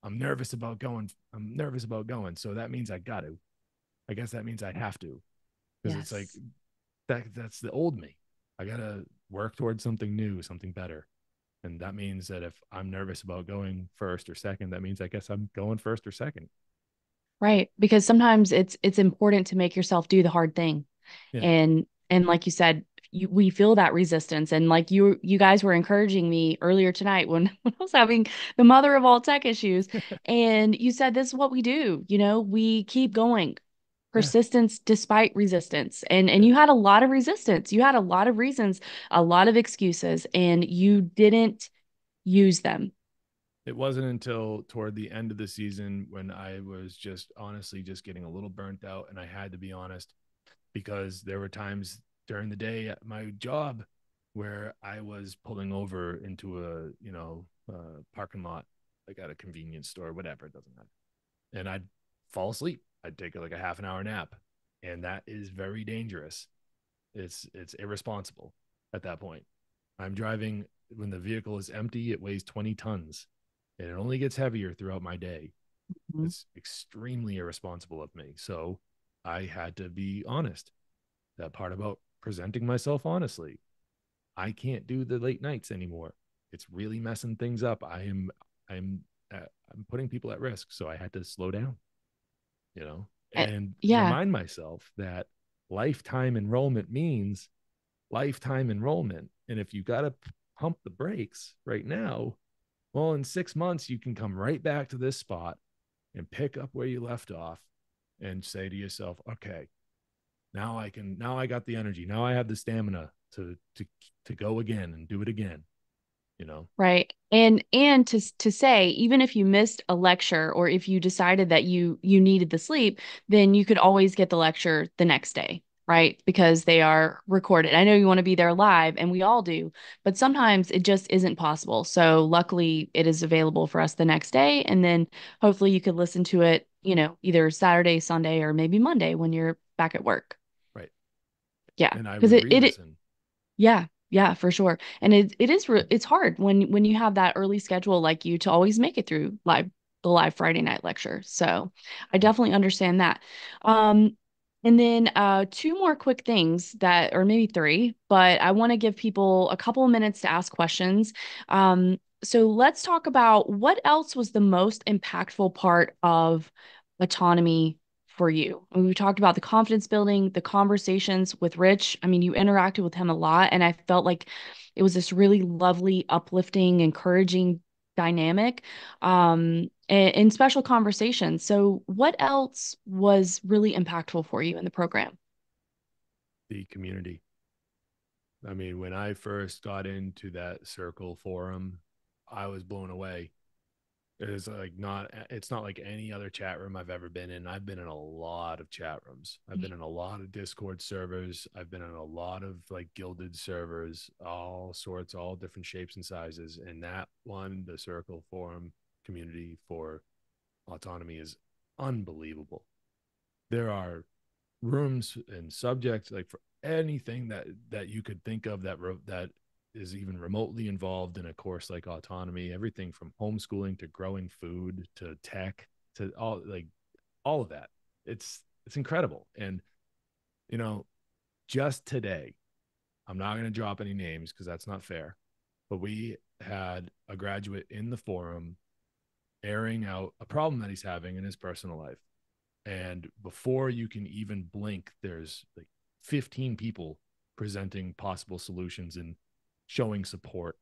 I'm nervous about going. I'm nervous about going. So that means I got to. I guess that means I have to, because it's like Yes. that's the old me. I gotta work towards something new, something better. And that means that if I'm nervous about going first or second, that means I guess I'm going first or second. Right. Because sometimes it's important to make yourself do the hard thing. Yeah. And like you said, we feel that resistance. And like you guys were encouraging me earlier tonight when, when I was having the mother of all tech issues. And you said this is what we do, we keep going. Yeah. Persistence despite resistance. And Yeah. you had a lot of resistance. You had a lot of reasons, a lot of excuses, and you didn't use them. It wasn't until toward the end of the season when I was just honestly just getting a little burnt out, and I had to be honest, because there were times during the day at my job where I was pulling over into a, parking lot, like at a convenience store, whatever, it doesn't matter. And I'd fall asleep. I'd take like a half an hour nap. And that is very dangerous. It's irresponsible at that point. I'm driving when the vehicle is empty, it weighs 20 tons and it only gets heavier throughout my day. Mhm. It's extremely irresponsible of me. So I had to be honest. That part about presenting myself honestly. I can't do the late nights anymore. It's really messing things up. I'm I'm putting people at risk, so I had to slow down, Eh, and Yeah, remind myself that lifetime enrollment means lifetime enrollment. And if you got to pump the brakes right now, well, in 6 months, you can come right back to this spot and pick up where you left off and say to yourself, okay, now I got the energy. Now I have the stamina to go again and do it again, you know? right. And to say, even if you missed a lecture or if you decided that you needed the sleep, then you could always get the lecture the next day, right? Because they are recorded. I know you want to be there live, and we all do, but sometimes it just isn't possible. So luckily it is available for us the next day, and then hopefully you could listen to it, either Saturday, Sunday, or maybe Monday when you're back at work. Right. Yeah, And I because would it re-listen. yeah, yeah, for sure. And it's hard when you have that early schedule like you to always make it through the live Friday night lecture. So I definitely understand that. Um, and then two more quick things that, or maybe three, but I want to give people a couple of minutes to ask questions. So let's talk about what else was the most impactful part of autonomy for you? We talked about the confidence building, the conversations with Rich. I mean, you interacted with him a lot, and I felt like it was this really lovely, uplifting, encouraging dynamic, and special conversations. So, what else was really impactful for you in the program? The community. I mean, when I first got into that circle forum, I was blown away. It's not like any other chat room I've ever been in. I've been in a lot of chat rooms. I've been in a lot of Discord servers. I've been in a lot of like gilded servers, all sorts, all different shapes and sizes. And that one, the circle forum community for autonomy, is unbelievable. There are rooms and subjects like for anything that you could think of that is even remotely involved in a course like autonomy, everything from homeschooling to growing food to tech to all of that. It's incredible. And you know just today, I'm not going to drop any names because that's not fair, but we had a graduate in the forum airing out a problem that he's having in his personal life. And before you can even blink, there's like 15 people presenting possible solutions and showing support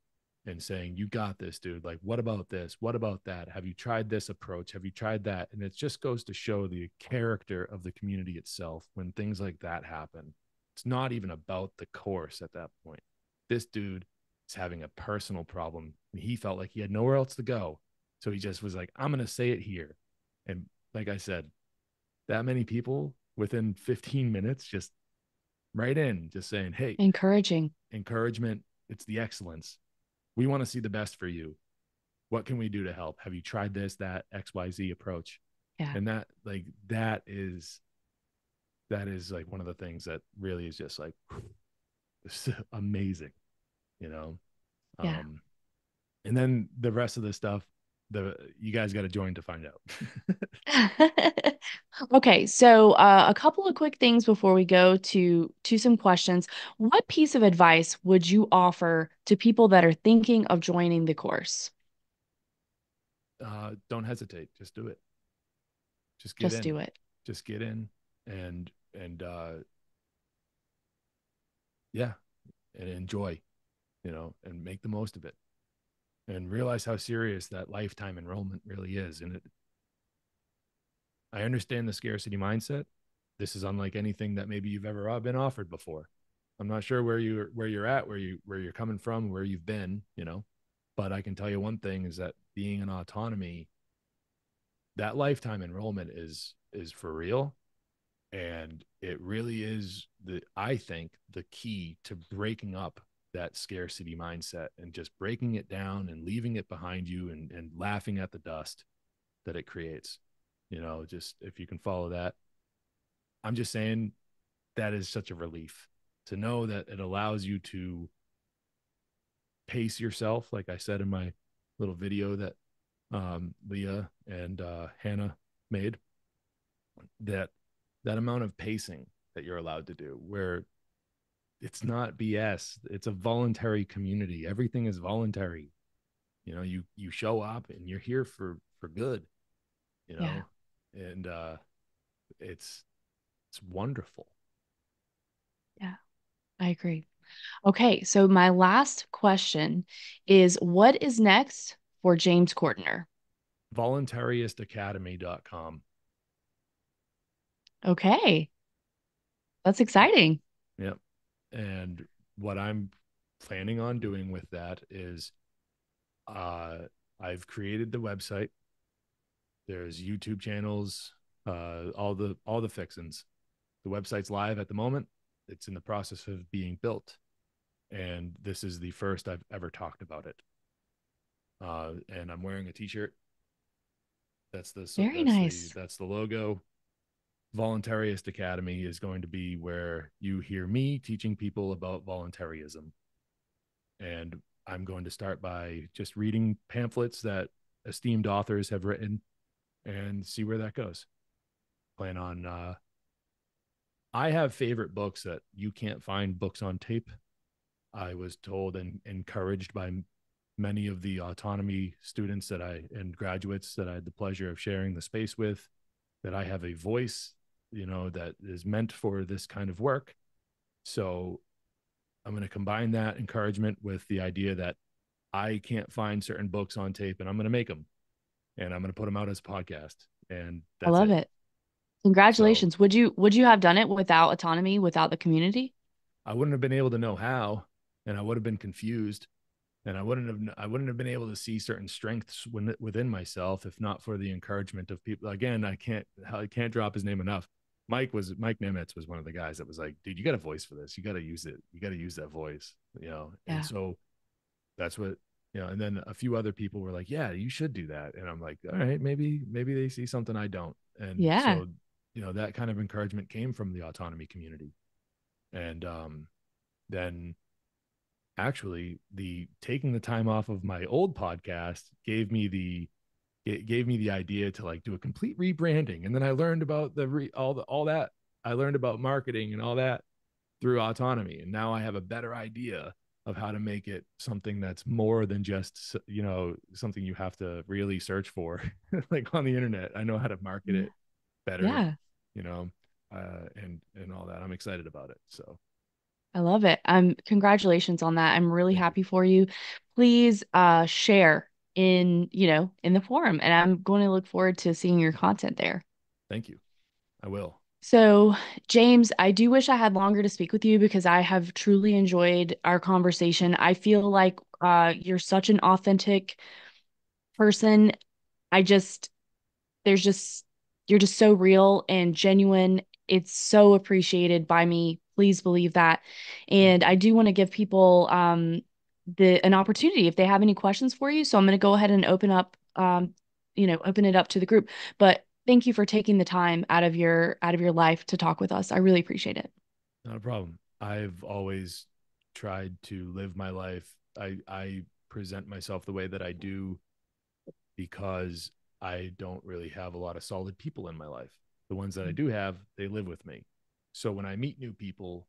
and saying, you got this, dude. Like, what about this? What about that? Have you tried this approach? Have you tried that? And it just goes to show the character of the community itself when things like that happen. It's not even about the course at that point. This dude is having a personal problem. And he felt like he had nowhere else to go. So he just was like, I'm going to say it here. And like I said, that many people within 15 minutes just right in, just saying, hey, Encouraging. encouragement, it's the excellence. We want to see the best for you. What can we do to help? Have you tried this, that XYZ approach? Yeah. And that, like, that is that is like one of the things that really is just like amazing, you know. Yeah. Um, and then the rest of the stuff, the you guys got to join to find out. Okay, so a couple of quick things before we go to some questions. What piece of advice would you offer to people that are thinking of joining the course? Don't hesitate, just do it. Just get Just in. do it. Just get in and yeah, and enjoy, and make the most of it, and realize how serious that lifetime enrollment really is. And I understand the scarcity mindset. This is unlike anything that maybe you've ever been offered before. I'm not sure where you're at, where you're coming from, where you've been, but I can tell you one thing is that being in autonomy, that lifetime enrollment is for real. And it really is I think the key to breaking up that scarcity mindset and just breaking it down and leaving it behind you, and laughing at the dust that it creates. Just if you can follow that, I'm just saying that is such a relief to know that it allows you to pace yourself. Like I said in my little video that Leah and Hannah made, that amount of pacing that you're allowed to do, where it's not BS. It's a voluntary community. Everything is voluntary. You show up and you're here for good, you Yeah, know, and it's wonderful. yeah, I agree. Okay, so my last question is what is next for James Cordiner? Voluntaristacademy.com. Okay, that's exciting. Yep. And what I'm planning on doing with that is uh I've created the website. There's YouTube channels, all the fixins. The website's live at the moment. It's in the process of being built, and this is the first I've ever talked about it. And I'm wearing a T-shirt. That's the so Very that's the nice. that's the logo. Voluntarist Academy is going to be where you hear me teaching people about voluntarism, and I'm going to start by just reading pamphlets that esteemed authors have written and see where that goes. Plan on I have favorite books that you can't find books on tape. I was told and encouraged by many of the autonomy students and graduates that I had the pleasure of sharing the space with, that I have a voice, that is meant for this kind of work. So I'm going to combine that encouragement with the idea that I can't find certain books on tape, and I'm going to make them, and I'm going to put them out as a podcast, and I that's love it. it. So Congratulations. Would you have done it without autonomy, without the community? I wouldn't have been able to know how, and I would have been confused, and I wouldn't have been able to see certain strengths within myself if not for the encouragement of people. Again, I can't drop his name enough. Mike Nimitz was one of the guys that was like, dude, you got a voice for this. You got to use it. You got to use that voice, And Yeah. so that's what, and then a few other people were like, yeah, you should do that. And I'm like, all right, maybe they see something I don't. And Yeah. so, that kind of encouragement came from the autonomy community. And then actually the taking the time off of my old podcast gave me the idea to like do a complete rebranding. And then I learned about all that. I learned about marketing and all that through autonomy, and now I have a better idea of how to make it something that's more than just something you have to really search for like on the internet. I know how to market Yeah. it better, Yeah. you know and all that. I'm excited about it, so I love it. Congratulations on that. I'm really thank you. happy for you. Please share in the forum, and I'm going to look forward to seeing your content there. Thank you. I will. So, James, I do wish I had longer to speak with you because I have truly enjoyed our conversation. I feel like you're such an authentic person. I just there's just you're just so real and genuine. It's so appreciated by me. Please believe that. Thank And you. I do want to give people the an opportunity if they have any questions for you. So I'm going to go ahead and open it up to the group. But thank you for taking the time out of your life to talk with us. I really appreciate it. Not a problem. I've always tried to live my life. I present myself the way that I do because I don't really have a lot of solid people in my life. The ones that I do have, they live with me. So when I meet new people,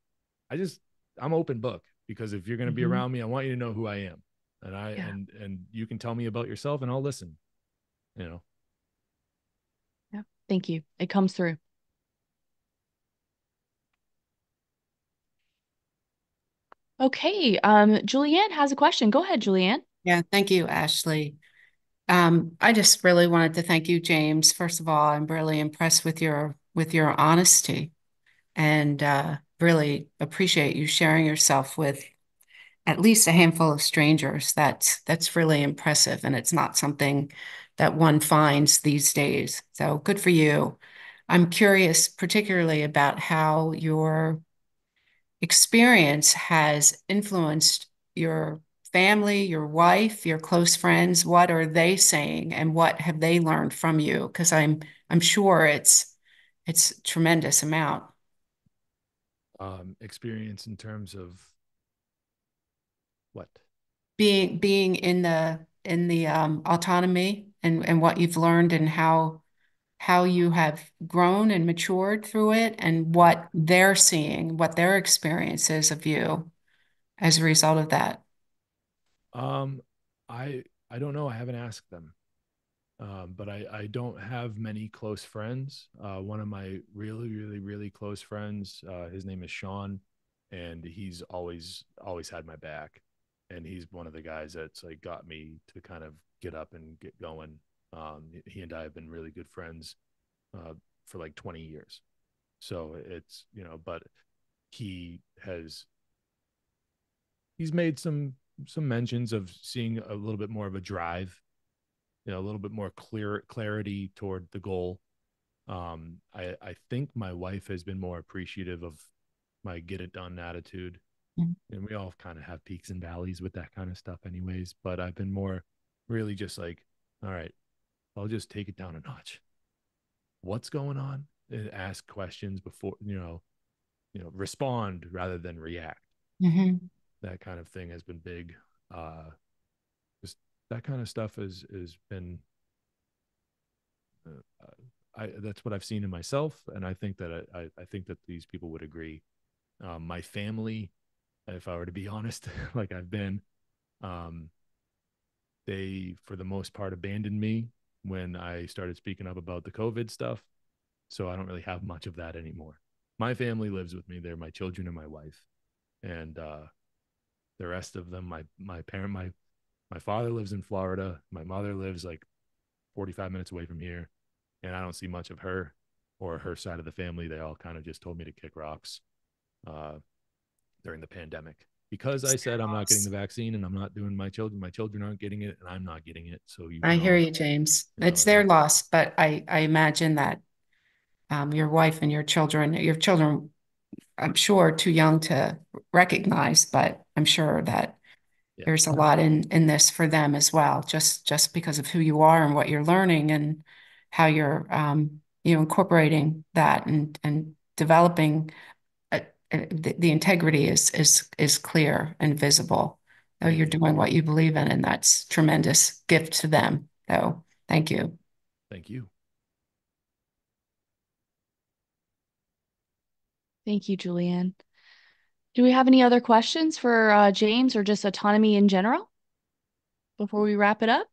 I just I'm open book because if you're going to be Hmm. around me, I want you to know who I am. And I Yeah. and you can tell me about yourself and I'll listen, you know. Yeah. Thank you. It comes through. Okay. Julianne has a question. Go ahead, Julianne. Yeah, thank you, Ashley. I just really wanted to thank you, James. First of all, I'm really impressed with your honesty and really appreciate you sharing yourself with at least a handful of strangers. That's really impressive, and it's not something that one finds these days. So good for you. I'm curious, particularly about how your experience has influenced your family, your wife, your close friends. What are they saying and what have they learned from you? Because I'm sure it's a tremendous amount. Experience in terms of what? Being in the autonomy and what you've learned and how you have grown and matured through it and what they're seeing, what their experience is of you as a result of that. Um, I don't know. I haven't asked them. But I don't have many close friends. One of my really close friends, his name is Sean, and he's always had my back, and he's one of the guys that's like got me to kind of get up and get going. He and I have been really good friends for like 20 years, so it's but he has he's made some mentions of seeing a little bit more of a drive, a little bit more clarity toward the goal. I think my wife has been more appreciative of my get it done attitude, and we all kind of have peaks and valleys with that kind of stuff anyways, but I've been more really just like, all right, I'll just take it down a notch. What's going on? And ask questions before, respond rather than react. Mm-hmm. That kind of thing has been big. Just that kind of stuff has been that's what I've seen in myself, and I think that I think that these people would agree. My family, if I were to be honest, like I've been, um, they for the most part abandoned me when I started speaking up about the COVID stuff. So I don't really have much of that anymore. My family lives with me. They're my children and my wife, and the rest of them, my parent, my father lives in Florida. My mother lives like 45 minutes away from here, and I don't see much of her or her side of the family. They all kind of just told me to kick rocks uh, during the pandemic because I It's their said I'm not getting loss. the vaccine and I'm not doing my children. My children aren't getting it, and I'm not getting it. So you I can hear all, you, James. you know, It's their loss, but I imagine that your wife and your children, I'm sure, are too young to recognize, but I'm sure that yeah, there's a lot in this for them as well, just because of who you are and what you're learning and how you're incorporating that and developing the integrity is clear and visible. So you're thank you, doing what you believe in, and that's tremendous gift to them. So thank you. thank you. Thank you, Julianne. Do we have any other questions for James or just autonomy in general before we wrap it up?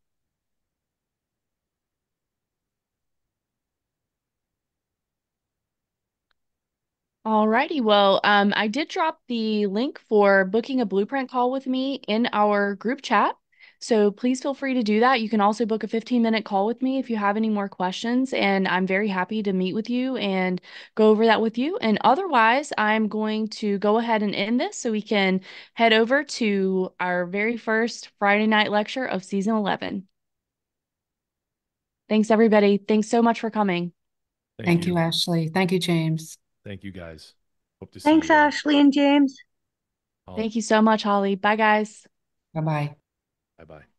Alrighty. Well, I did drop the link for booking a blueprint call with me in our group chat. So please feel free to do that. You can also book a 15-minute call with me if you have any more questions, and I'm very happy to meet with you and go over that with you. And otherwise, I'm going to go ahead and end this so we can head over to our very first Friday night lecture of season 11. Thanks, everybody. Thanks so much for coming. Thank Thank you, you. Ashley. Thank you, James. Thank you guys. Hope to see Thanks, you all. Ashley and James. All Thank you so much, Holly. Bye, guys. Bye bye. bye bye.